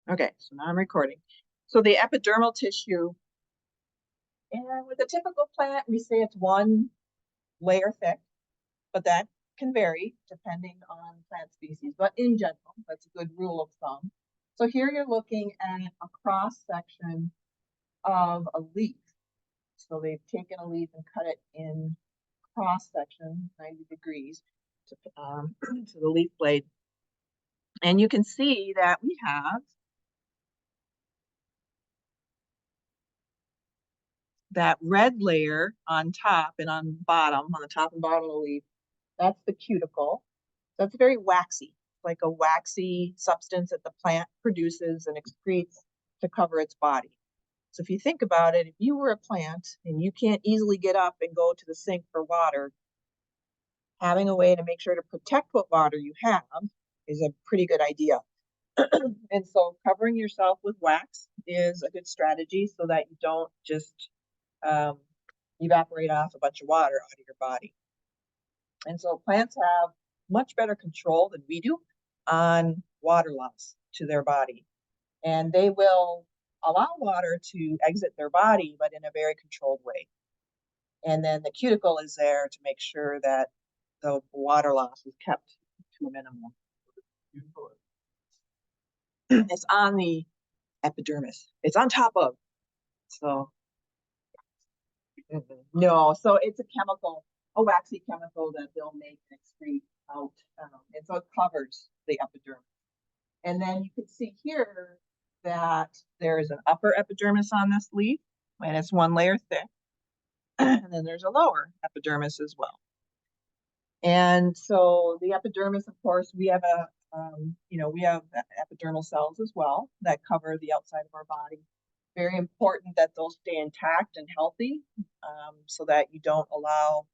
Okay, so now I'm recording. So the epidermal tissue, and with a typical plant, we say it's one layer thick, but that can vary depending on plant species. But in general, that's a good rule of thumb. So here you're looking at a cross section of a leaf. So they've taken a leaf and cut it in cross section, 90 degrees to the leaf blade. And you can see that we have that red layer on top and on bottom, on the top and bottom of the leaf. That's the cuticle. That's very waxy, like a waxy substance that the plant produces and excretes to cover its body. So if you think about it, if you were a plant and you can't easily get up and go to the sink for water, having a way to make sure to protect what water you have is a pretty good idea. And so covering yourself with wax is a good strategy so that you don't just evaporate off a bunch of water out of your body. And so plants have much better control than we do on water loss to their body. And they will allow water to exit their body, but in a very controlled way. And then the cuticle is there to make sure that the water loss is kept to a minimum. It's on the epidermis. It's on top of. So no, so it's a chemical, a waxy chemical that they'll make and excrete out. And so it covers the epidermis. And then you can see here that there is an upper epidermis on this leaf, and it's one layer thick. And then there's a lower epidermis as well. And so the epidermis, of course, we have we have epidermal cells as well that cover the outside of our body. Very important that those stay intact and healthy, so that you don't allow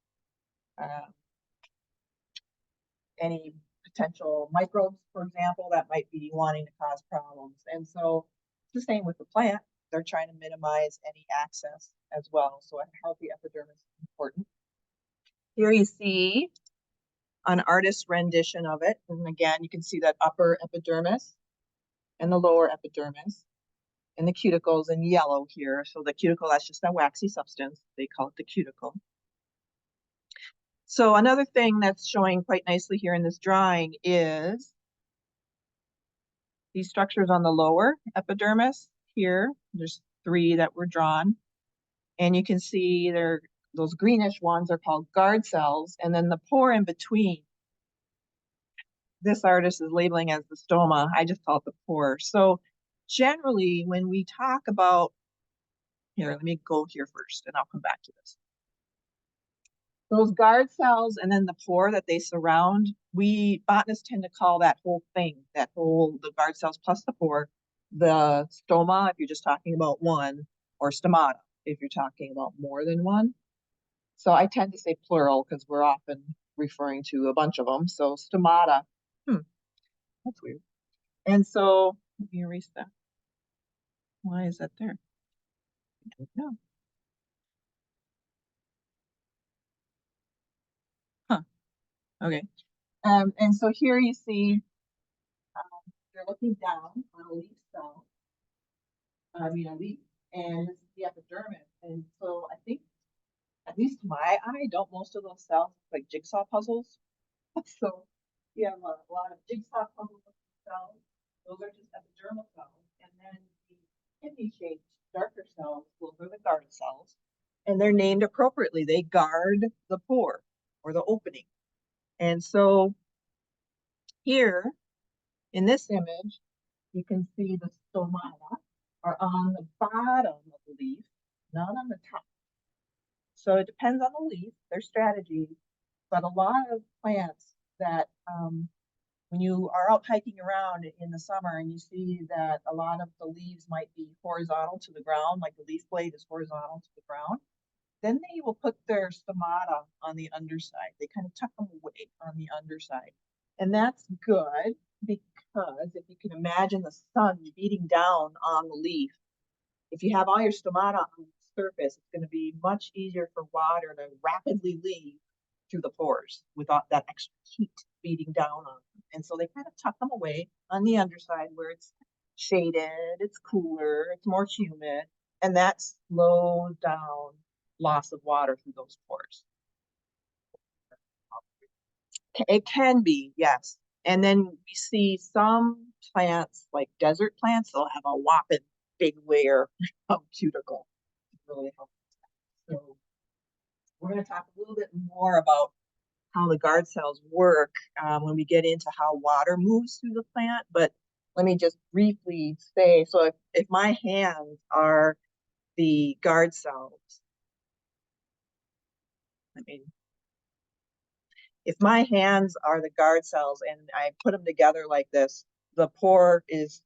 any potential microbes, for example, that might be wanting to cause problems. And so it's the same with the plant. They're trying to minimize any access as well. So a healthy epidermis is important. Here you see an artist's rendition of it. And again, you can see that upper epidermis and the lower epidermis. And the cuticle's in yellow here. So the cuticle, that's just a waxy substance. They call it the cuticle. So another thing that's showing quite nicely here in this drawing is these structures on the lower epidermis here. There's 3 that were drawn. And you can see those greenish ones are called guard cells. And then the pore in between, this artist is labeling as the stoma. I just call it the pore. So generally, when we talk about, here, let me go here first and I'll come back to this. Those guard cells and then the pore that they surround, we botanists tend to call that whole thing, the guard cells plus the pore, the stoma if you're just talking about one, or stomata if you're talking about more than one. So I tend to say plural because we're often referring to a bunch of them. So stomata, that's weird. And so, let me erase that. Why is that there? I don't know. Okay. And so here you see, you're looking down on a leaf cell. A leaf, and this is the epidermis. And so I think, at least to my eye, don't most of those cells look like jigsaw puzzles? So you have a lot of jigsaw puzzle cells. Those are just epidermal cells. And then the kidney-shaped darker cells, those are the guard cells. And they're named appropriately. They guard the pore or the opening. And so here in this image, you can see the stomata are on the bottom of the leaf, not on the top. So it depends on the leaf, their strategies, but a lot of plants that when you are out hiking around in the summer and you see that a lot of the leaves might be horizontal to the ground, like the leaf blade is horizontal to the ground, then they will put their stomata on the underside. They kind of tuck them away on the underside. And that's good because if you can imagine the sun beating down on the leaf, if you have all your stomata on the surface, it's going to be much easier for water to rapidly leave through the pores without that extra heat beating down on them. And so they kind of tuck them away on the underside where it's shaded, it's cooler, it's more humid, and that slows down loss of water through those pores. It can be, yes. And then we see some plants, like desert plants, they'll have a whopping big layer of cuticle. Really helpful. So we're going to talk a little bit more about how the guard cells work when we get into how water moves through the plant. But let me just briefly say, so if my hands are the guard cells, if my hands are the guard cells and I put them together like this, the pore is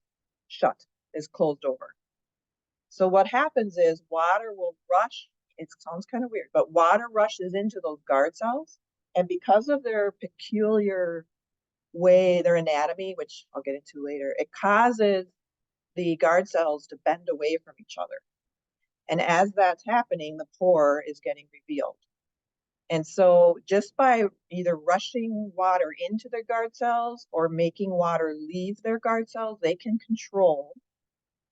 shut, is closed over. So what happens is water will rush. It sounds kind of weird, but water rushes into those guard cells. And because of their peculiar way, their anatomy, which I'll get into later, it causes the guard cells to bend away from each other. And as that's happening, the pore is getting revealed. And so just by either rushing water into their guard cells or making water leave their guard cells, they can control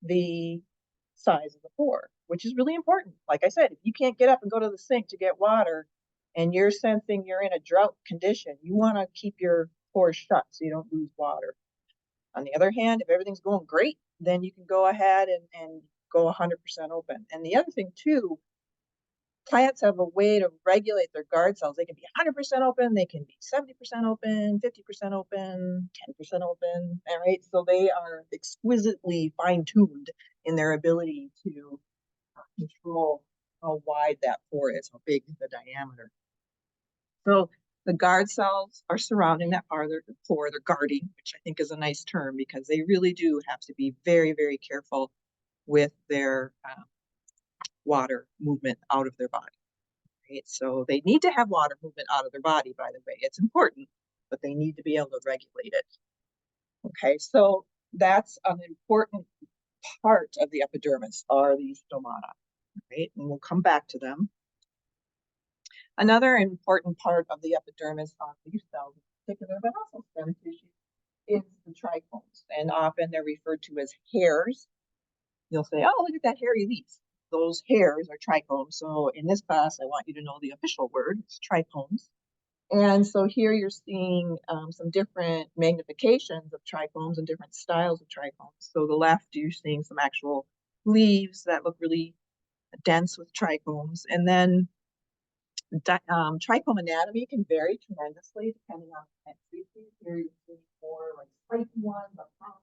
the size of the pore, which is really important. Like I said, if you can't get up and go to the sink to get water and you're sensing you're in a drought condition, you want to keep your pores shut so you don't lose water. On the other hand, if everything's going great, then you can go ahead and go 100% open. And the other thing too, plants have a way to regulate their guard cells. They can be 100% open, they can be 70% open, 50% open, 10% open, all right? So they are exquisitely fine-tuned in their ability to control how wide that pore is, how big the diameter. So the guard cells are surrounding that part of the pore, they're guarding, which I think is a nice term because they really do have to be very, very careful with their water movement out of their body. Right? So they need to have water movement out of their body, by the way. It's important, but they need to be able to regulate it. Okay, so that's an important part of the epidermis are these stomata, right? And we'll come back to them. Another important part of the epidermis on leaf cells in particular, but also stem tissue, is the trichomes. And often they're referred to as hairs. You'll say, oh, look at that hairy leaf. Those hairs are trichomes. So in this class, I want you to know the official word, it's trichomes. And so here you're seeing some different magnifications of trichomes and different styles of trichomes. So the left, you're seeing some actual leaves that look really dense with trichomes. And then trichome anatomy can vary tremendously depending on the plant species. Here you're seeing more like spiky ones up top,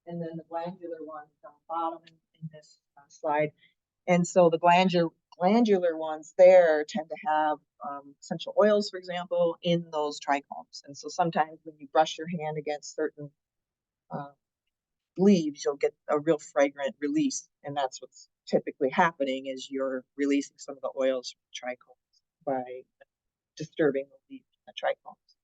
and then the glandular ones down bottom in this slide. And so the glandular ones there tend to have essential oils, for example, in those trichomes. And so sometimes when you brush your hand against certain leaves, you'll get a real fragrant release. And that's what's typically happening is you're releasing some of the oils from trichomes by disturbing the leaf in the trichomes.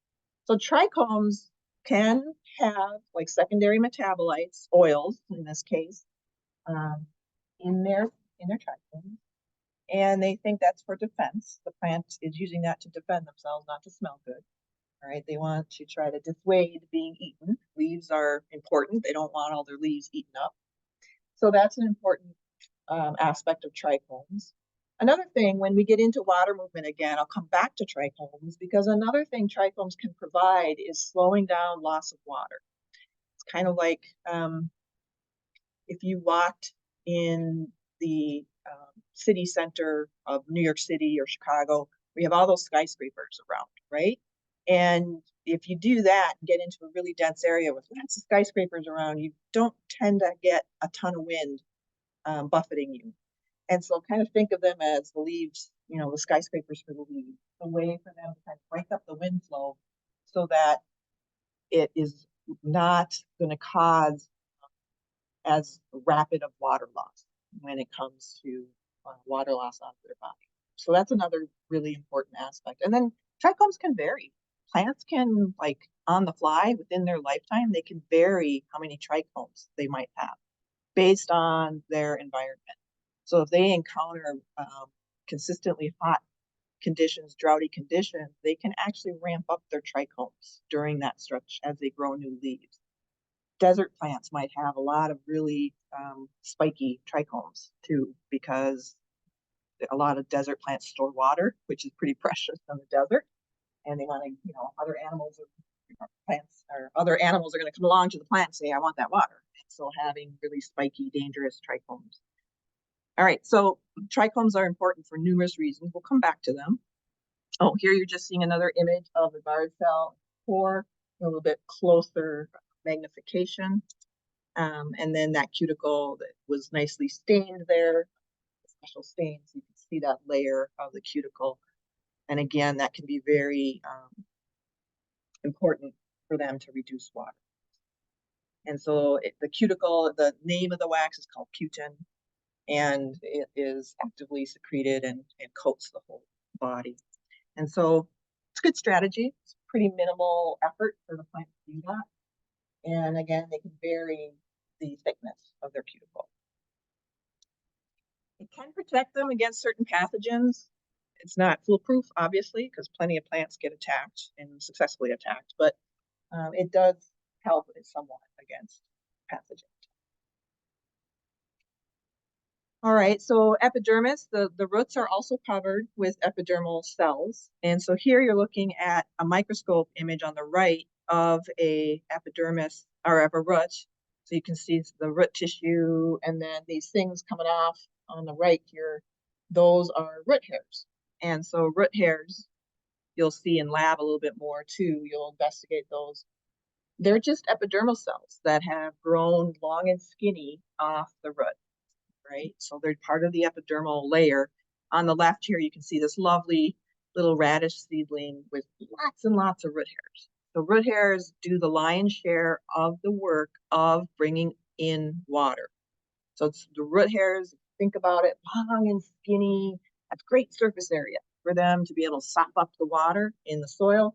So trichomes can have like secondary metabolites, oils in this case, in their trichomes. And they think that's for defense. The plant is using that to defend themselves, not to smell good. All right, they want to try to dissuade being eaten. Leaves are important. They don't want all their leaves eaten up. So that's an important aspect of trichomes. Another thing, when we get into water movement again, I'll come back to trichomes because another thing trichomes can provide is slowing down loss of water. It's kind of like if you walked in the city center of New York City or Chicago, we have all those skyscrapers around, right? And if you do that and get into a really dense area with lots of skyscrapers around, you don't tend to get a ton of wind buffeting you. And so kind of think of them as the leaves, you know, the skyscrapers for the leaves, a way for them to kind of break up the wind flow so that it is not going to cause as rapid of water loss when it comes to water loss out of their body. So that's another really important aspect. And then trichomes can vary. Plants can, like on the fly within their lifetime, they can vary how many trichomes they might have based on their environment. So if they encounter consistently hot conditions, droughty conditions, they can actually ramp up their trichomes during that stretch as they grow new leaves. desert plants might have a lot of really spiky trichomes too, because a lot of desert plants store water, which is pretty precious in the desert, and they want to, you know, other animals or plants or other animals are going to come along to the plant and say, I want that water. And so having really spiky, dangerous trichomes. All right, so trichomes are important for numerous reasons. We'll come back to them. Oh, here you're just seeing another image of the guard cell core, a little bit closer magnification. And then that cuticle that was nicely stained there, special stains, you can see that layer of the cuticle. And again, that can be very important for them to reduce water. And so the cuticle, the name of the wax is called cutin, and it is actively secreted and coats the whole body. And so it's a good strategy. It's pretty minimal effort for the plant to do that. And again, they can vary the thickness of their cuticle. It can protect them against certain pathogens. It's not foolproof, obviously, because plenty of plants get attacked and successfully attacked, but it does help somewhat against pathogens. All right, so epidermis, the roots are also covered with epidermal cells. And so here you're looking at a microscope image on the right of a epidermis or of a root. So you can see the root tissue and then these things coming off on the right here, those are root hairs. And so root hairs, you'll see in lab a little bit more too. You'll investigate those. They're just epidermal cells that have grown long and skinny off the root. Right? So they're part of the epidermal layer. On the left here, you can see this lovely little radish seedling with lots and lots of root hairs. So root hairs do the lion's share of the work of bringing in water. So it's the root hairs, think about it, long and skinny. That's great surface area for them to be able to sop up the water in the soil.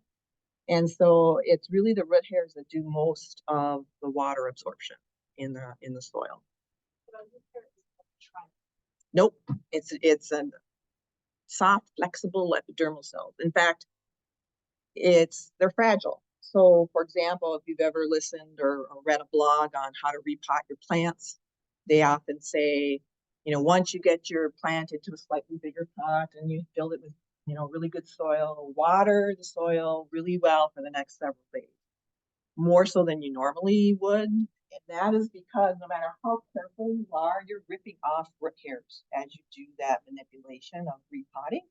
And so it's really the root hairs that do most of the water absorption in the soil. Nope, it's a soft, flexible epidermal cells. In fact, they're fragile. So, for example, if you've ever listened or read a blog on how to repot your plants, they often say, you know, once you get your plant into a slightly bigger pot and you fill it with, you know, really good soil, water the soil really well for the next several days, more so than you normally would. And that is because no matter how careful you are, you're ripping off root hairs as you do that manipulation of repotting.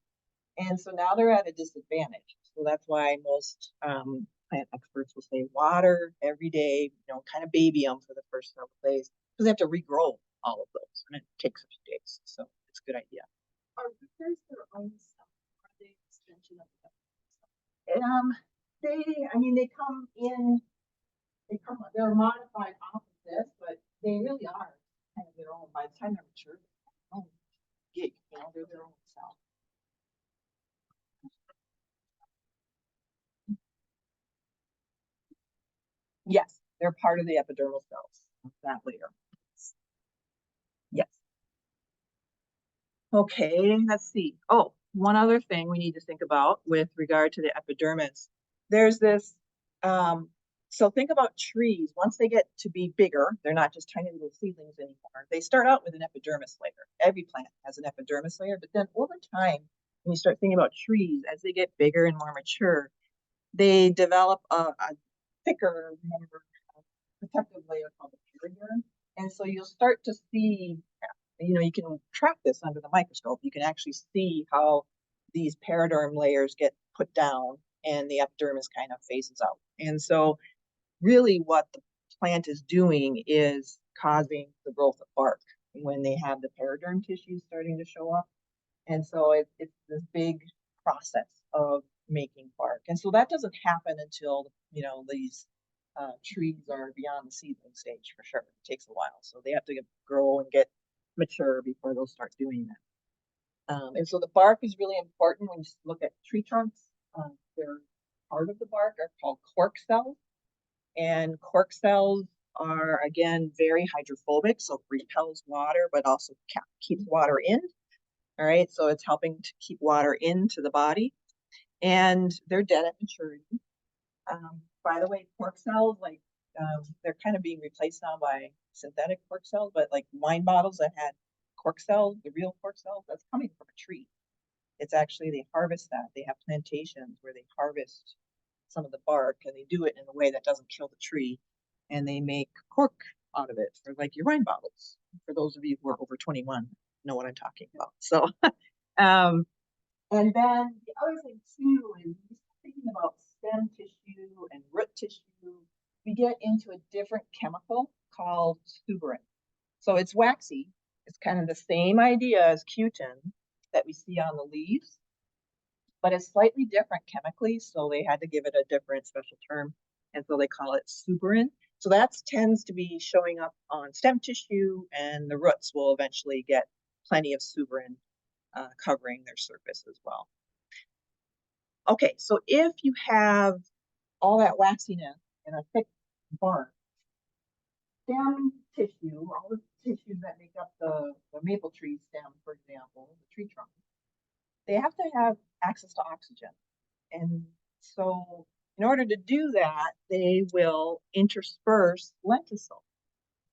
And so now they're at a disadvantage. So that's why most plant experts will say water every day, you know, kind of baby them for the first several days, because they have to regrow all of those, and it takes a few days. So it's a good idea. Are root hairs their own cell? Are they an extension of the they come in. They're modified off of this, but they really are kind of their own. By the time they're mature, they're their own gig, you know, they're their own cell. Yes, they're part of the epidermal cells, that layer. Yes. Okay, let's see. Oh, one other thing we need to think about with regard to the epidermis. There's this, so think about trees. Once they get to be bigger, they're not just tiny little seedlings anymore. They start out with an epidermis layer. Every plant has an epidermis layer, but then over time, when you start thinking about trees, as they get bigger and more mature, they develop a thicker, more protective layer called the perioderm. And so you'll start to see, you know, you can track this under the microscope. You can actually see how these periderm layers get put down and the epidermis kind of phases out. And so really what the plant is doing is causing the growth of bark when they have the periderm tissue starting to show up. And so it's this big process of making bark. And so that doesn't happen until, you know, these trees are beyond the seedling stage for sure. It takes a while. So they have to grow and get mature before they'll start doing that. And so the bark is really important when you look at tree trunks. They're part of the bark are called cork cells. And cork cells are, again, very hydrophobic, so repels water, but also keeps water in. All right, so it's helping to keep water into the body. And they're dead at maturity. By the way, cork cells, like they're kind of being replaced now by synthetic cork cells, but like wine bottles that had cork cells, the real cork cells, that's coming from a tree. It's actually, they harvest that. They have plantations where they harvest some of the bark and they do it in a way that doesn't kill the tree. And they make cork out of it for like your wine bottles. For those of you who are over 21, know what I'm talking about. So, and then the other thing too is thinking about stem tissue and root tissue, we get into a different chemical called suberin. So it's waxy. It's kind of the same idea as cutin that we see on the leaves, but it's slightly different chemically. So they had to give it a different special term. And so they call it suberin. So that tends to be showing up on stem tissue, and the roots will eventually get plenty of suberin covering their surface as well. Okay, so if you have all that waxiness in a thick bark, stem tissue, all the tissues that make up the maple tree stem, for example, the tree trunk, they have to have access to oxygen. And so in order to do that, they will intersperse lenticels.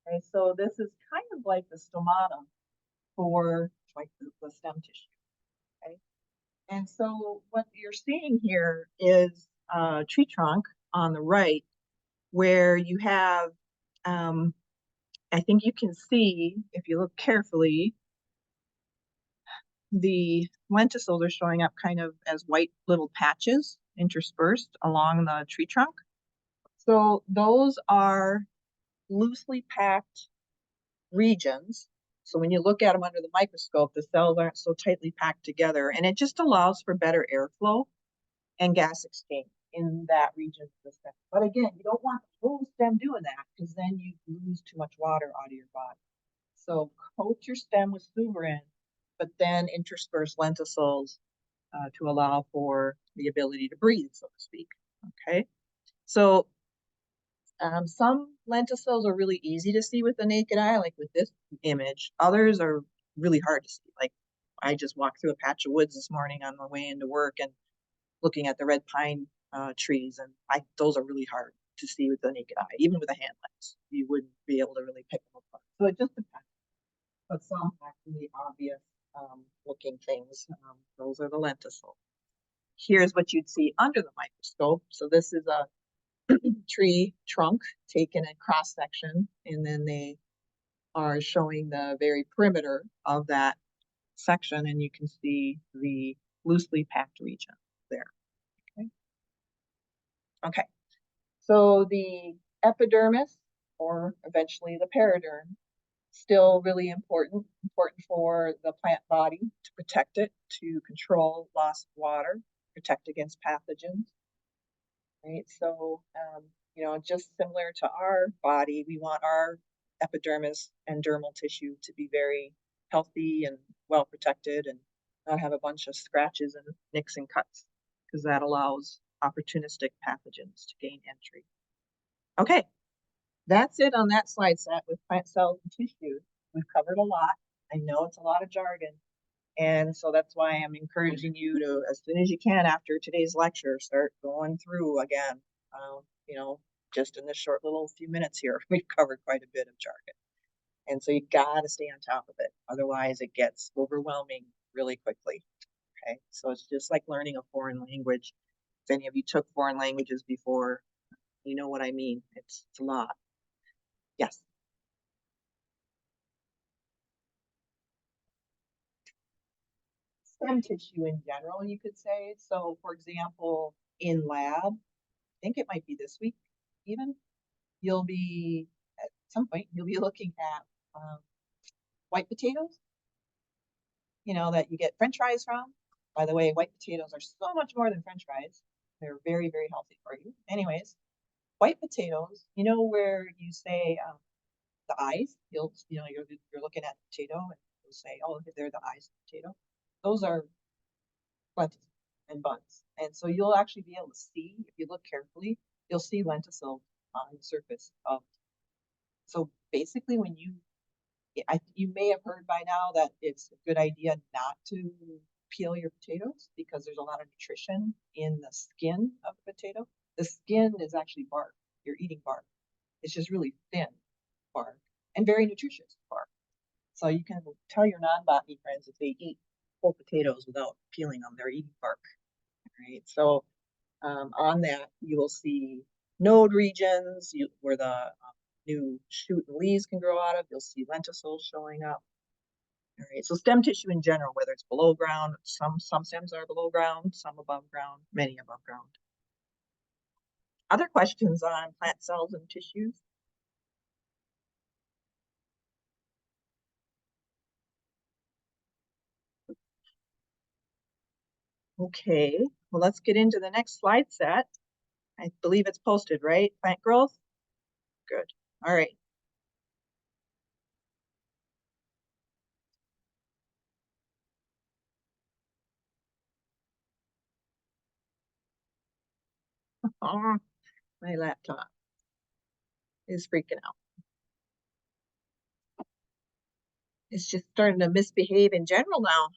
Okay, so this is kind of like the stomata for like the stem tissue. Okay, and so what you're seeing here is a tree trunk on the right, where you have, I think you can see, if you look carefully, the lenticels are showing up kind of as white little patches interspersed along the tree trunk. So those are loosely packed regions. So when you look at them under the microscope, the cells aren't so tightly packed together, and it just allows for better airflow and gas exchange in that region of the stem. But again, you don't want the whole stem doing that, because then you lose too much water out of your body. So coat your stem with suberin, but then intersperse lenticels to allow for the ability to breathe, so to speak. Okay, so some lenticels are really easy to see with the naked eye, like with this image. Others are really hard to see. Like I just walked through a patch of woods this morning on my way into work and looking at the red pine trees, and those are really hard to see with the naked eye. Even with a hand lens, you wouldn't be able to really pick them apart. So it just depends. But some actually obvious looking things, those are the lenticels. Here's what you'd see under the microscope. So this is a tree trunk taken in cross section, and then they are showing the very perimeter of that section, and you can see the loosely packed region there. Okay. Okay. So the epidermis, or eventually the periderm, still really important for the plant body to protect it, to control loss of water, protect against pathogens. Right, so you know, just similar to our body, we want our epidermis and dermal tissue to be very healthy and well protected, and not have a bunch of scratches and nicks and cuts, because that allows opportunistic pathogens to gain entry. Okay, that's it on that slide set with plant cells and tissues. We've covered a lot. I know it's a lot of jargon, and so that's why I'm encouraging you to, as soon as you can after today's lecture, start going through again. You know, just in this short little few minutes here, we've covered quite a bit of jargon. And so you gotta stay on top of it. Otherwise it gets overwhelming really quickly. Okay, so it's just like learning a foreign language. If any of you took foreign languages before, you know what I mean. It's a lot. Yes. Stem tissue in general, you could say. So for example, in lab, I think it might be this week even, you'll be, at some point, you'll be looking at white potatoes, you know, that you get French fries from. By the way, white potatoes are so much more than French fries. They're very, very healthy for you. Anyways, white potatoes, you know, where you say the eyes, you're looking at the potato and you'll say, oh, they're the eyes of the potato. Those are lentils and buns. And so you'll actually be able to see, if you look carefully, you'll see lenticels on the surface of. So basically when you may have heard by now that it's a good idea not to peel your potatoes, because there's a lot of nutrition in the skin of the potato. The skin is actually bark. You're eating bark. It's just really thin bark and very nutritious bark. So you can tell your non-botany friends if they eat whole potatoes without peeling them, they're eating bark. Right. So on that, you will see node regions where the new shoot and leaves can grow out of. You'll see lenticels showing up. All right. So stem tissue in general, whether it's below ground, some stems are below ground, some above ground, many above ground. Other questions on plant cells and tissues? Okay, well, let's get into the next slide set. I believe it's posted, right? Plant growth? Good. All right. Oh, my laptop is freaking out. It's just starting to misbehave in general now.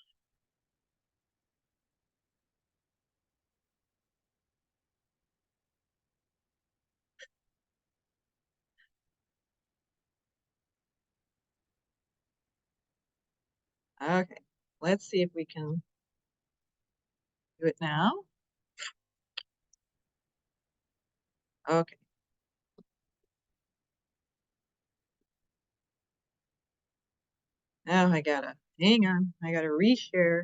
Okay, let's see if we can do it now. Okay. Now hang on, I gotta reshare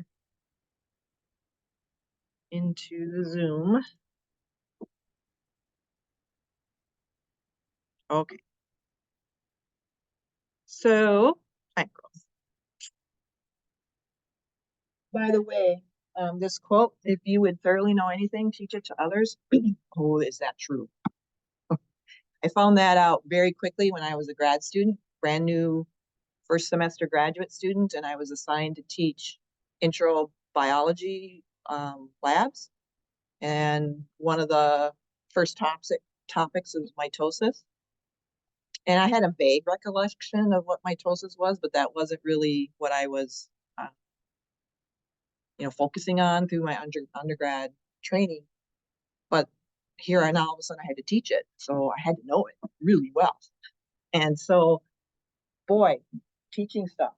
into the Zoom. Okay. So, plant growth. By the way, this quote, if you would thoroughly know anything, teach it to others. Oh, is that true? I found that out very quickly when I was a grad student, brand new first semester graduate student, and I was assigned to teach intro biology labs. And one of the first topics was mitosis. And I had a vague recollection of what mitosis was, but that wasn't really what I was, focusing on through my undergrad training. But here and now, all of a sudden, I had to teach it, so I had to know it really well. And so, boy, teaching stuff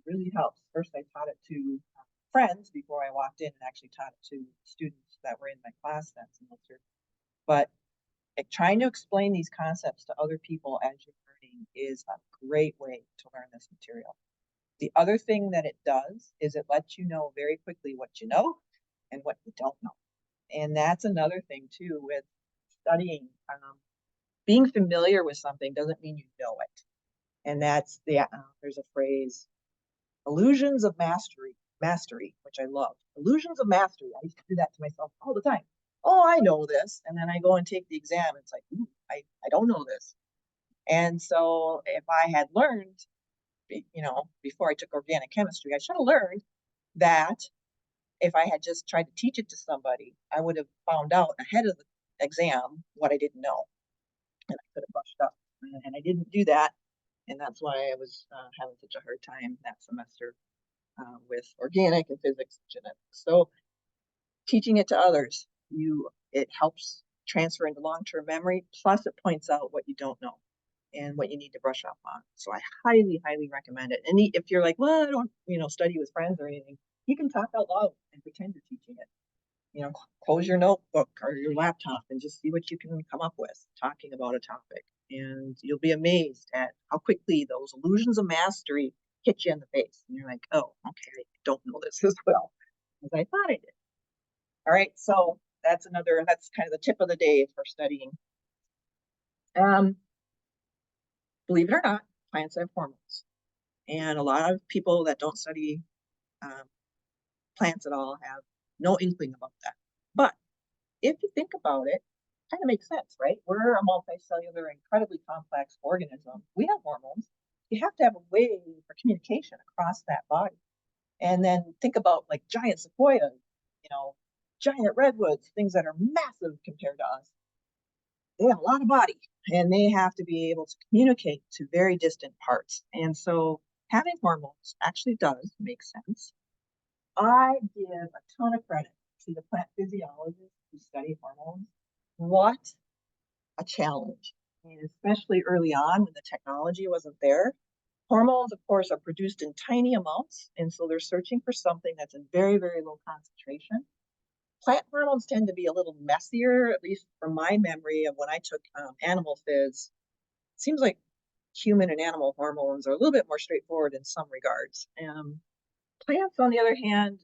really helps. First, I taught it to friends before I walked in, and actually taught it to students that were in my class that semester. But trying to explain these concepts to other people as you're learning is a great way to learn this material. The other thing that it does is it lets you know very quickly what you know and what you don't know. And that's another thing too with studying. Being familiar with something doesn't mean you know it. And that's there's a phrase, illusions of mastery, which I love. Illusions of mastery. I used to do that to myself all the time. Oh, I know this. And then I go and take the exam. It's like, ooh, I don't know this. And so if I had learned, before I took organic chemistry, I should have learned that if I had just tried to teach it to somebody, I would have found out ahead of the exam what I didn't know. And I could have brushed up. And I didn't do that. And that's why I was having such a hard time that semester with organic and physics and genetics. So teaching it to others, it helps transfer into long-term memory. Plus, it points out what you don't know and what you need to brush up on. So I highly, highly recommend it. And if you're like, well, I don't, study with friends or anything, you can talk out loud and pretend you're teaching it. Close your notebook or your laptop and just see what you can come up with talking about a topic. And you'll be amazed at how quickly those illusions of mastery hit you in the face. And you're like, oh, okay, I don't know this as well as I thought I did. All right, so that's kind of the tip of the day for studying. Believe it or not, plants have hormones. And a lot of people that don't study plants at all have no inkling about that. But if you think about it, kind of makes sense, right? We're a multicellular, incredibly complex organism. We have hormones. You have to have a way for communication across that body. And then think about like giant sequoias, giant redwoods, things that are massive compared to us. They have a lot of body and they have to be able to communicate to very distant parts. And so having hormones actually does make sense. I give a ton of credit to the plant physiologists who study hormones. What a challenge. And especially early on when the technology wasn't there, hormones, of course, are produced in tiny amounts. And so they're searching for something that's in very, very low concentration. Plant hormones tend to be a little messier, at least from my memory of when I took animal phys. It seems like human and animal hormones are a little bit more straightforward in some regards. Plants, on the other hand,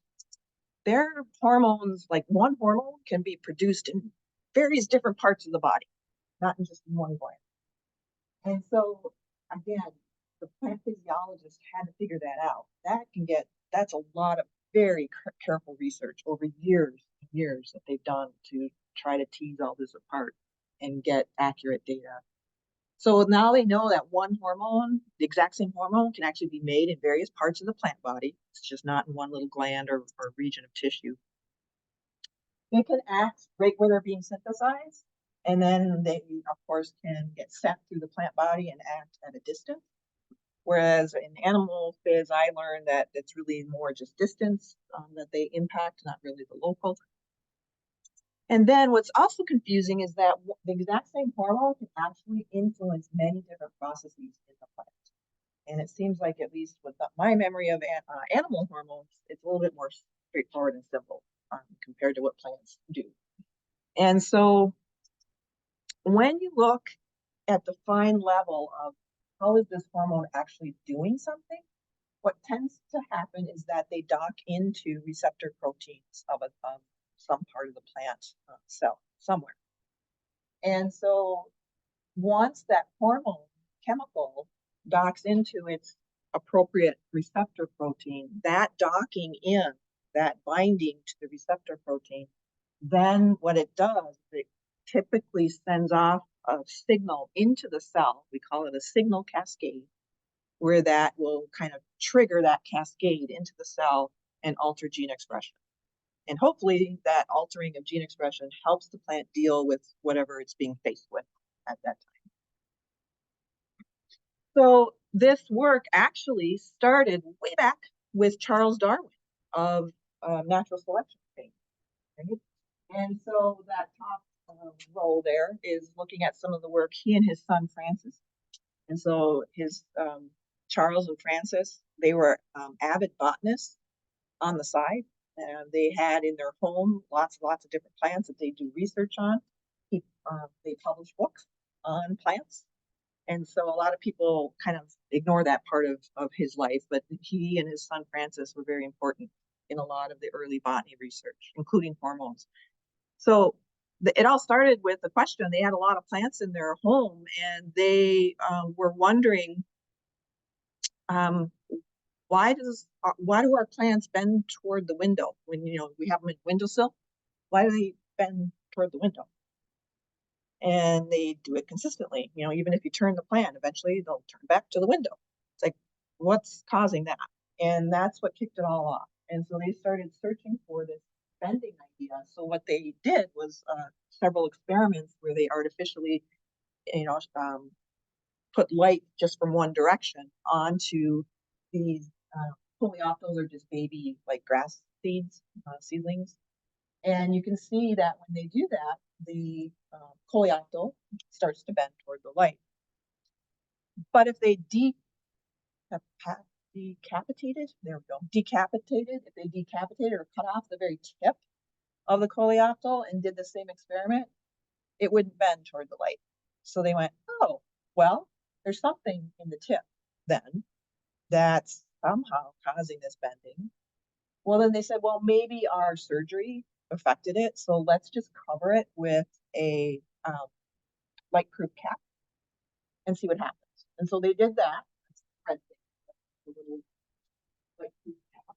their hormones, like one hormone, can be produced in various different parts of the body, not in just one gland. And so, again, the plant physiologist had to figure that out. That's a lot of very careful research over years and years that they've done to try to tease all this apart and get accurate data. So now they know that one hormone, the exact same hormone, can actually be made in various parts of the plant body. It's just not in one little gland or region of tissue. They can act right where they're being synthesized, and then they, of course, can get sent through the plant body and act at a distance. Whereas in animal phys, I learned that it's really more just distance that they impact, not really the local. And then what's also confusing is that the exact same hormone can actually influence many different processes in the plant. And it seems like, at least with my memory of animal hormones, it's a little bit more straightforward and simple compared to what plants do. And so when you look at the fine level of how is this hormone actually doing something, what tends to happen is that they dock into receptor proteins of some part of the plant cell somewhere. And so once that hormone chemical docks into its appropriate receptor protein, that docking in, that binding to the receptor protein, then what it does, it typically sends off a signal into the cell. We call it a signal cascade, where that will kind of trigger that cascade into the cell and alter gene expression. And hopefully that altering of gene expression helps the plant deal with whatever it's being faced with at that time. So this work actually started way back with Charles Darwin of natural selection fame. Right? And so that top row there is looking at some of the work he and his son Francis. And so his Charles and Francis, they were avid botanists on the side, and they had in their home lots of different plants that they do research on. They publish books on plants, and so a lot of people kind of ignore that part of his life, but he and his son Francis were very important in a lot of the early botany research, including hormones. So it all started with the question. They had a lot of plants in their home, and they were wondering, why do our plants bend toward the window when we have them in windowsill? Why do they bend toward the window? And they do it consistently. Even if you turn the plant, eventually they'll turn back to the window. It's like, what's causing that? And that's what kicked it all off. And so they started searching for this bending idea. So what they did was several experiments where they artificially, put light just from one direction onto these coleoptils, or just baby like grass seeds, seedlings. And you can see that when they do that, the coleoptil starts to bend toward the light. But if they decapitated, if they decapitated or cut off the very tip of the coleoptil and did the same experiment, it wouldn't bend toward the light. So they went, oh, well, there's something in the tip then that's somehow causing this bending. Well, then they said, well, maybe our surgery affected it, so let's just cover it with a light-proof cap and see what happens. And so they did that. A little light-proof cap.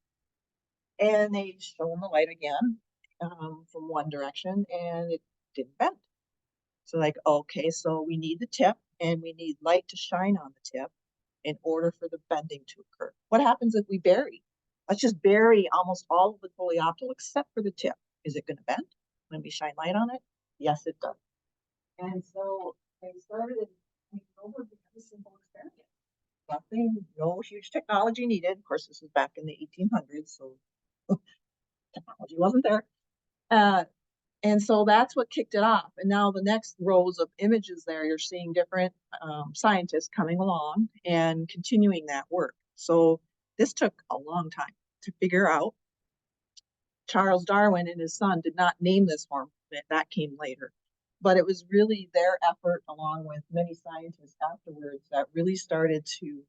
And they shone the light again from one direction, and it didn't bend. So like, okay, so we need the tip, and we need light to shine on the tip in order for the bending to occur. What happens if we bury? Let's just bury almost all of the coleoptil except for the tip. Is it going to bend when we shine light on it? Yes, it does. And so they started over a simple experiment. Nothing, no huge technology needed. Of course, this was back in the 1800s, so technology wasn't there. And so that's what kicked it off. And now the next rows of images there, you're seeing different scientists coming along and continuing that work. So this took a long time to figure out. Charles Darwin and his son did not name this hormone. That came later. But it was really their effort, along with many scientists afterwards, that really started to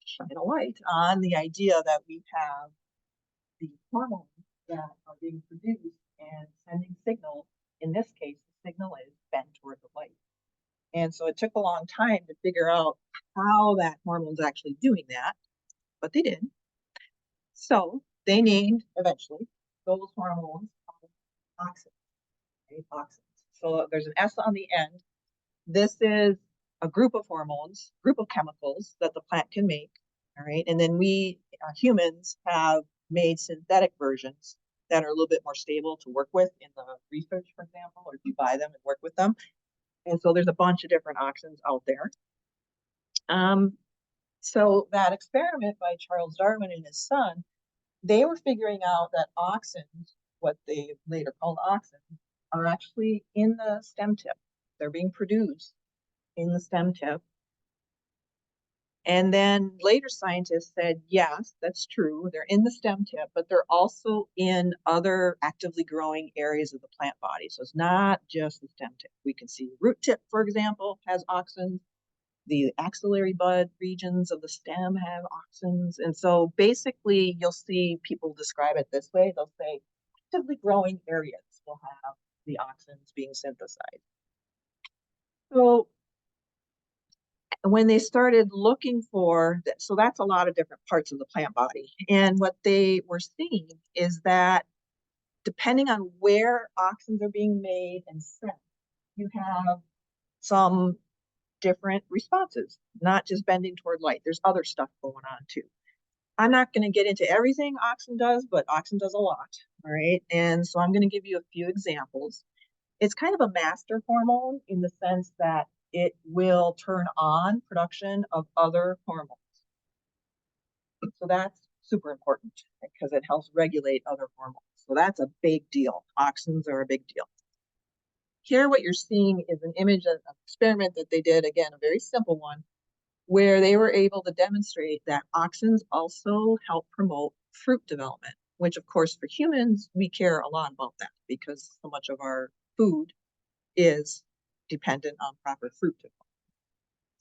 shine a light on the idea that we have the hormones that are being produced and sending signals. In this case, the signal is bent toward the light. And so it took a long time to figure out how that hormone's actually doing that, but they did. So they named eventually those hormones auxins. Okay, auxins. So there's an S on the end. This is a group of hormones, group of chemicals that the plant can make. All right, and then we humans have made synthetic versions that are a little bit more stable to work with in the research, for example, or if you buy them and work with them. And so there's a bunch of different auxins out there. So that experiment by Charles Darwin and his son, they were figuring out that auxins, what they later called auxins, are actually in the stem tip. They're being produced in the stem tip. And then later scientists said, yes, that's true. They're in the stem tip, but they're also in other actively growing areas of the plant body. So it's not just the stem tip. We can see the root tip, for example, has auxins. The axillary bud regions of the stem have auxins. And so basically you'll see people describe it this way. They'll say actively growing areas will have the auxins being synthesized. So when they started looking for that, so that's a lot of different parts of the plant body. And what they were seeing is that depending on where auxins are being made and sent, you have some different responses, not just bending toward light. There's other stuff going on too. I'm not going to get into everything auxin does, but auxin does a lot. All right. And so I'm going to give you a few examples. It's kind of a master hormone in the sense that it will turn on production of other hormones. So that's super important because it helps regulate other hormones. So that's a big deal. Auxins are a big deal. Here, what you're seeing is an image of an experiment that they did, again, a very simple one, where they were able to demonstrate that auxins also help promote fruit development, which of course for humans, we care a lot about that because so much of our food is dependent on proper fruit development.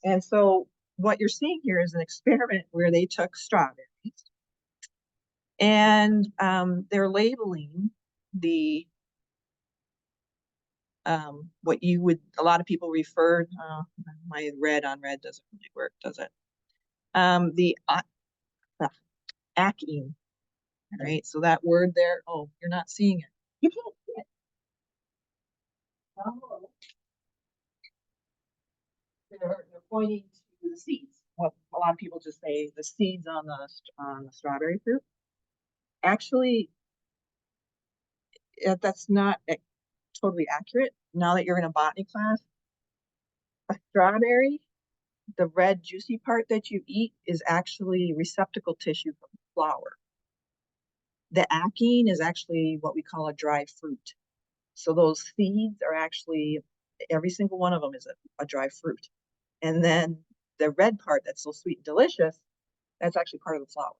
And so what you're seeing here is an experiment where they took strawberries and they're labeling the what you would, a lot of people refer, my red on red doesn't really work, does it? The achene, right? So that word there, oh, you're not seeing it. You can't see it. Oh. They're pointing to the seeds. What a lot of people just say, the seeds on the strawberry fruit. Actually, that's not totally accurate. Now that you're in a botany class, a strawberry, the red juicy part that you eat is actually receptacle tissue from the flower. The achene is actually what we call a dry fruit. So those seeds are actually, every single one of them is a dry fruit. And then the red part that's so sweet and delicious, that's actually part of the flower,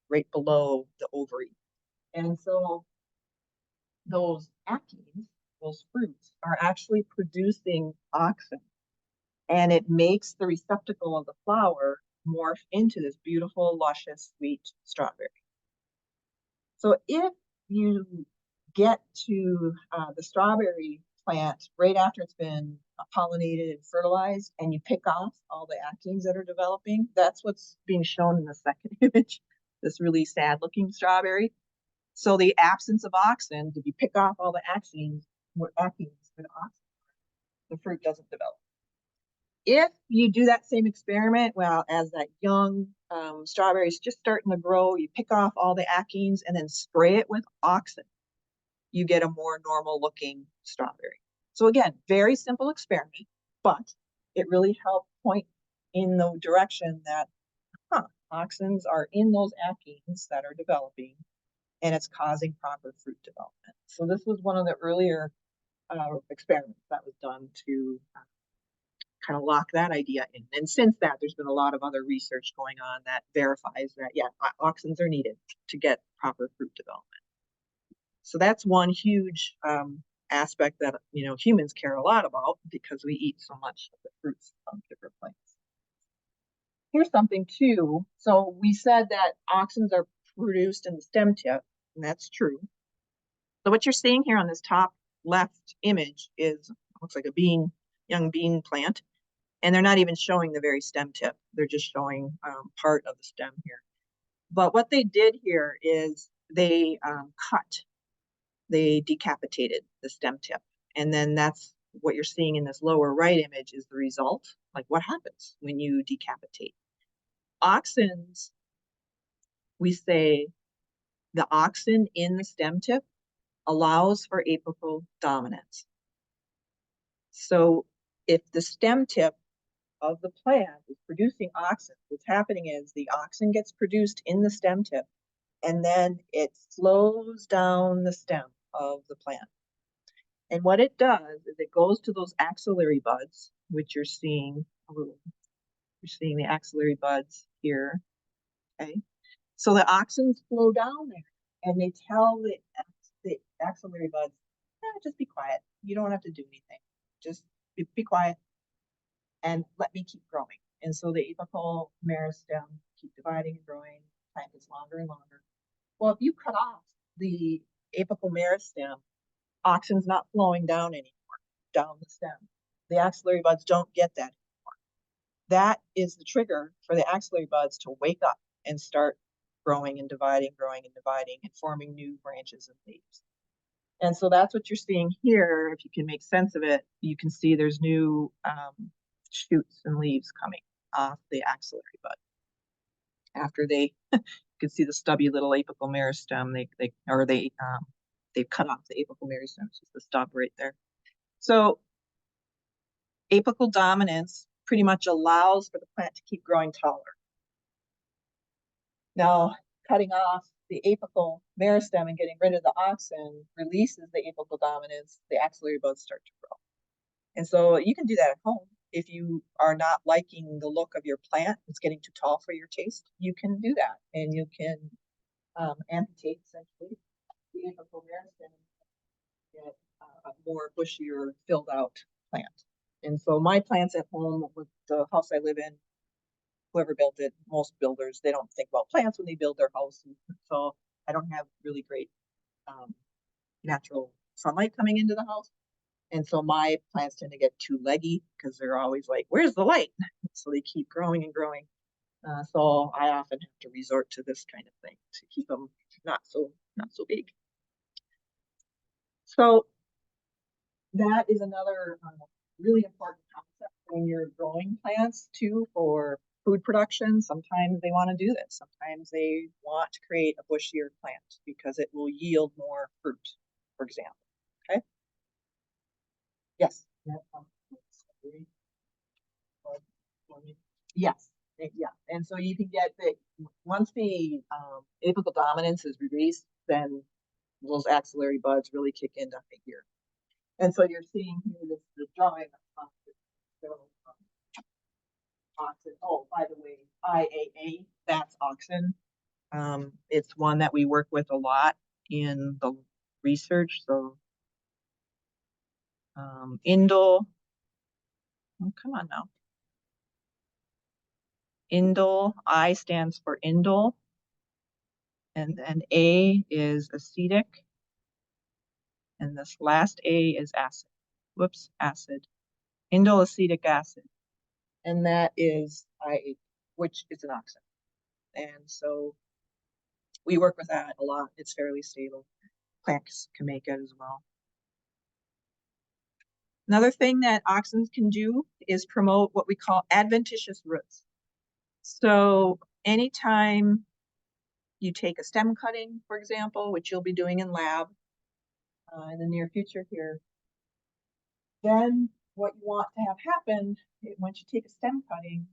right below the ovary. And so those achenes, those fruits, are actually producing auxin. And it makes the receptacle of the flower morph into this beautiful, luscious, sweet strawberry. So if you get to the strawberry plant right after it's been pollinated and fertilized, and you pick off all the achenes that are developing, that's what's being shown in the second image, this really sad looking strawberry. So the absence of auxin, if you pick off all the achenes, the fruit doesn't develop. If you do that same experiment, well, as that young strawberry is just starting to grow, you pick off all the achenes and then spray it with auxin, you get a more normal looking strawberry. So again, very simple experiment, but it really helped point in the direction that auxins are in those achenes that are developing, and it's causing proper fruit development. So this was one of the earlier experiments that was done to kind of lock that idea in. And since that, there's been a lot of other research going on that verifies that, yeah, auxins are needed to get proper fruit development. So that's one huge aspect that, you know, humans care a lot about because we eat so much of the fruits of different plants. Here's something too. So we said that auxins are produced in the stem tip, and that's true. So what you're seeing here on this top left image is, looks like a young bean plant, and they're not even showing the very stem tip. They're just showing part of the stem here. But what they did here is they they decapitated the stem tip. And then that's what you're seeing in this lower right image is the result. Like what happens when you decapitate? Auxins, we say the auxin in the stem tip allows for apical dominance. So if the stem tip of the plant is producing auxin, what's happening is the auxin gets produced in the stem tip and then it flows down the stem of the plant. And what it does is it goes to those axillary buds, which you're seeing the axillary buds here. Okay. So the auxins flow down there and they tell the axillary buds, just be quiet. You don't have to do anything. Just be quiet and let me keep growing. And so the apical meristem keep dividing and growing, plant gets longer and longer. Well, if you cut off the apical meristem, auxin's not flowing down anymore, down the stem. The axillary buds don't get that anymore. That is the trigger for the axillary buds to wake up and start growing and dividing and forming new branches and leaves. And so that's what you're seeing here. If you can make sense of it, you can see there's new shoots and leaves coming off the axillary bud. After they, you can see the stubby little apical meristem, they've cut off the apical meristem, it's just the stub right there. So apical dominance pretty much allows for the plant to keep growing taller. Now, cutting off the apical meristem and getting rid of the auxin releases the apical dominance, the axillary buds start to grow. And so you can do that at home. If you are not liking the look of your plant, it's getting too tall for your taste, you can do that. And you can amputate essentially the apical meristem and get a more bushier, filled out plant. And so my plants at home with the house I live in, whoever built it, most builders, they don't think about plants when they build their house. So I don't have really great natural sunlight coming into the house. And so my plants tend to get too leggy because they're always like, where's the light? So they keep growing and growing. So I often have to resort to this kind of thing to keep them not so big. So that is another really important concept when you're growing plants too for food production. Sometimes they want to do this. Sometimes they want to create a bushier plant because it will yield more fruit, for example. Okay. Yes. Yes. Yeah. And so you can get once the apical dominance is released, then those axillary buds really kick into high gear. And so you're seeing here the drawing of auxin. Oh, by the way, IAA, that's auxin. It's one that we work with a lot in the research. So indole, oh, come on now. Indole, I stands for indole. And then A is acetic. And this last A is acid. Whoops, acid. Indole acetic acid. And that is IAA, which is an auxin. And so we work with that a lot. It's fairly stable. Plants can make it as well. Another thing that auxins can do is promote what we call adventitious roots. So anytime you take a stem cutting, for example, which you'll be doing in lab in the near future here, then what you want to have happen once you take a stem cutting,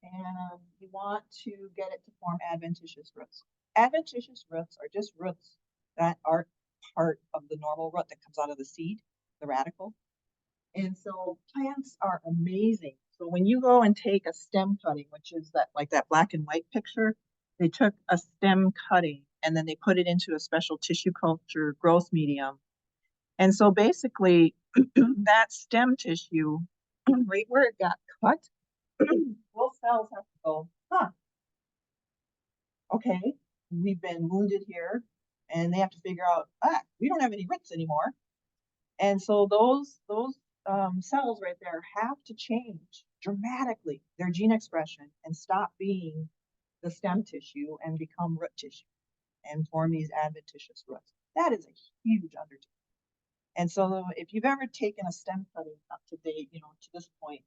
and you want to get it to form adventitious roots. adventitious roots are just roots that are part of the normal root that comes out of the seed, the radicle. And so plants are amazing. So when you go and take a stem cutting, which is that like that black and white picture, they took a stem cutting and then they put it into a special tissue culture growth medium. And so basically that stem tissue, right where it got cut, those cells have to go, okay, we've been wounded here, and they have to figure out, we don't have any roots anymore. And so those cells right there have to change dramatically their gene expression and stop being the stem tissue and become root tissue and form these adventitious roots. That is a huge undertaking. And so if you've ever taken a stem cutting up to date, to this point,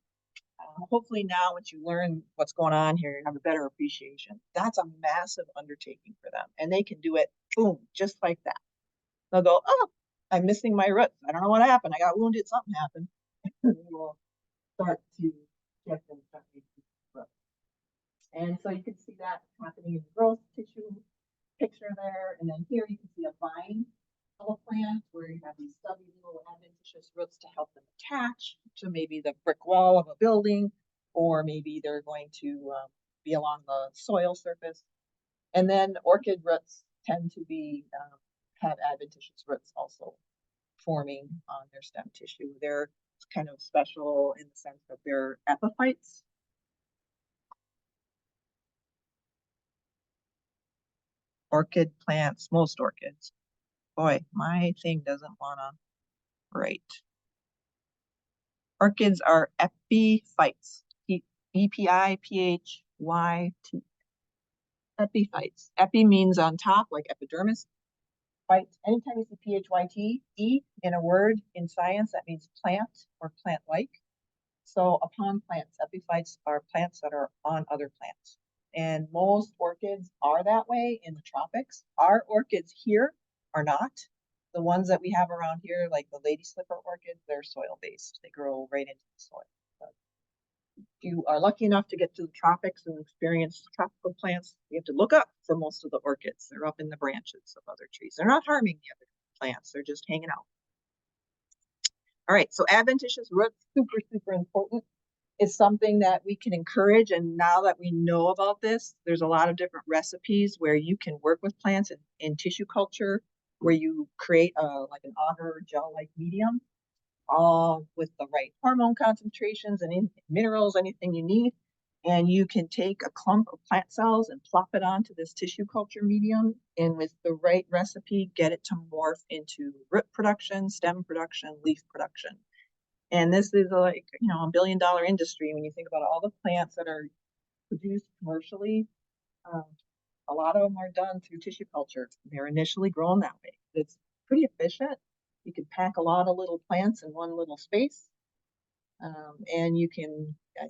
hopefully now once you learn what's going on here, you have a better appreciation. That's a massive undertaking for them. And they can do it, boom, just like that. They'll go, oh, I'm missing my roots. I don't know what happened. I got wounded, something happened. We'll start to get them roots. And so you can see that happening in the growth tissue picture there. And then here you can see a vine of a plant where you have these stubby little adventitious roots to help them attach to maybe the brick wall of a building, or maybe they're going to be along the soil surface. And then orchid roots tend to be have adventitious roots also forming on their stem tissue. They're kind of special in the sense that they're epiphytes. Orchid plants, most orchids. Boy, my thing doesn't wanna write. Orchids are epiphytes. E-P-I-P-H-Y-T. Epiphytes. Epi means on top, like epidermis. Phyte. Anytime you see P-H-Y-T, E in a word in science, that means plant or plant-like. So upon plants, epiphytes are plants that are on other plants. And most orchids are that way in the tropics. Our orchids here are not. The ones that we have around here, like the lady slipper orchids, they're soil-based. They grow right into the soil. But if you are lucky enough to get to the tropics and experience tropical plants, you have to look up for most of the orchids. They're up in the branches of other trees. They're not harming the other plants. They're just hanging out. All right, so adventitious roots, super, super important. It's something that we can encourage. And now that we know about this, there's a lot of different recipes where you can work with plants in tissue culture, where you create like an agar gel-like medium, with the right hormone concentrations and minerals, anything you need. And you can take a clump of plant cells and plop it onto this tissue culture medium, and with the right recipe, get it to morph into root production, stem production, leaf production. And this is like, $1 billion industry when you think about all the plants that are produced commercially. A lot of them are done through tissue culture. They're initially grown that way. It's pretty efficient. You can pack a lot of little plants in one little space. And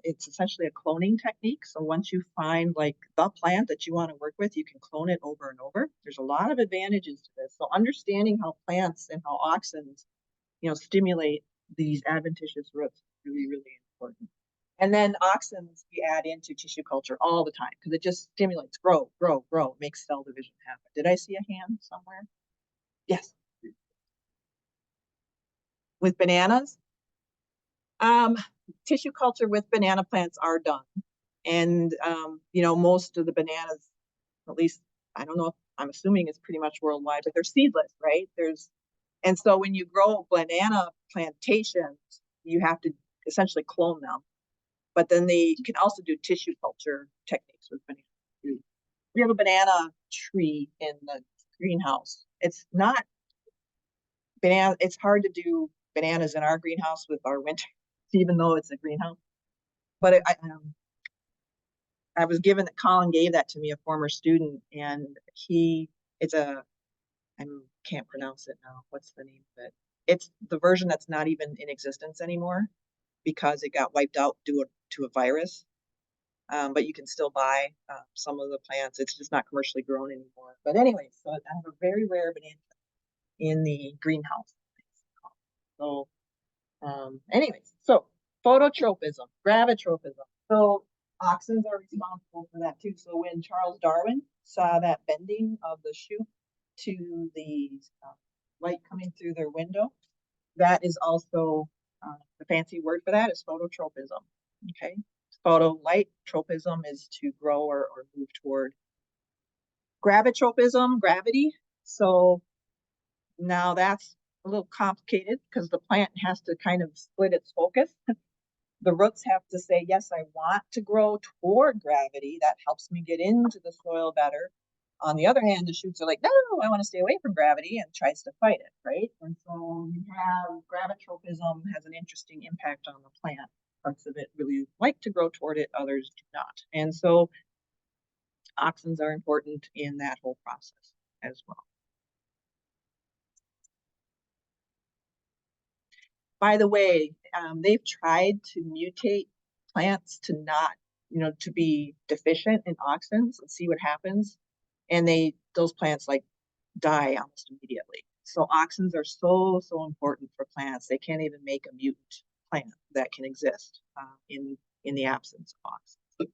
it's essentially a cloning technique. So once you find like the plant that you want to work with, you can clone it over and over. There's a lot of advantages to this. So understanding how plants and how auxins, stimulate these adventitious roots is really, really important. And then auxins we add into tissue culture all the time because it just stimulates grow, grow, grow, makes cell division happen. Did I see a hand somewhere? Yes. With bananas? Tissue culture with banana plants are done. And, most of the bananas, at least, I don't know, I'm assuming it's pretty much worldwide, but they're seedless, right? And so when you grow banana plantations, you have to essentially clone them. But then you can also do tissue culture techniques with bananas. We have a banana tree in the greenhouse. It's not banana. It's hard to do bananas in our greenhouse with our winter, even though it's a greenhouse. But I was given that Colin gave that to me, a former student, and I can't pronounce it now. What's the name of it? It's the version that's not even in existence anymore because it got wiped out due to a virus. But you can still buy some of the plants. It's just not commercially grown anymore. But anyway, so I have a very rare banana in the greenhouse. So anyways, so phototropism, gravitropism. So auxins are responsible for that too. So when Charles Darwin saw that bending of the shoot to the light coming through their window, that is also the fancy word for that is phototropism. Okay, photolight tropism is to grow or move toward gravitropism, gravity. So now that's a little complicated because the plant has to kind of split its focus. The roots have to say, yes, I want to grow toward gravity. That helps me get into the soil better. On the other hand, the shoots are like, no, I want to stay away from gravity, and tries to fight it, right? And so you have gravitropism has an interesting impact on the plant. Parts of it really like to grow toward it, others do not. And so auxins are important in that whole process as well. By the way, they've tried to mutate plants to not, to be deficient in auxins and see what happens. And those plants like die almost immediately. So auxins are so important for plants. They can't even make a mutant plant that can exist in the absence of auxins.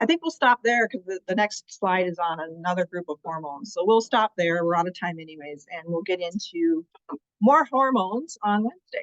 I think we'll stop there because the next slide is on another group of hormones. So we'll stop there. We're out of time anyways, and we'll get into more hormones on Wednesday.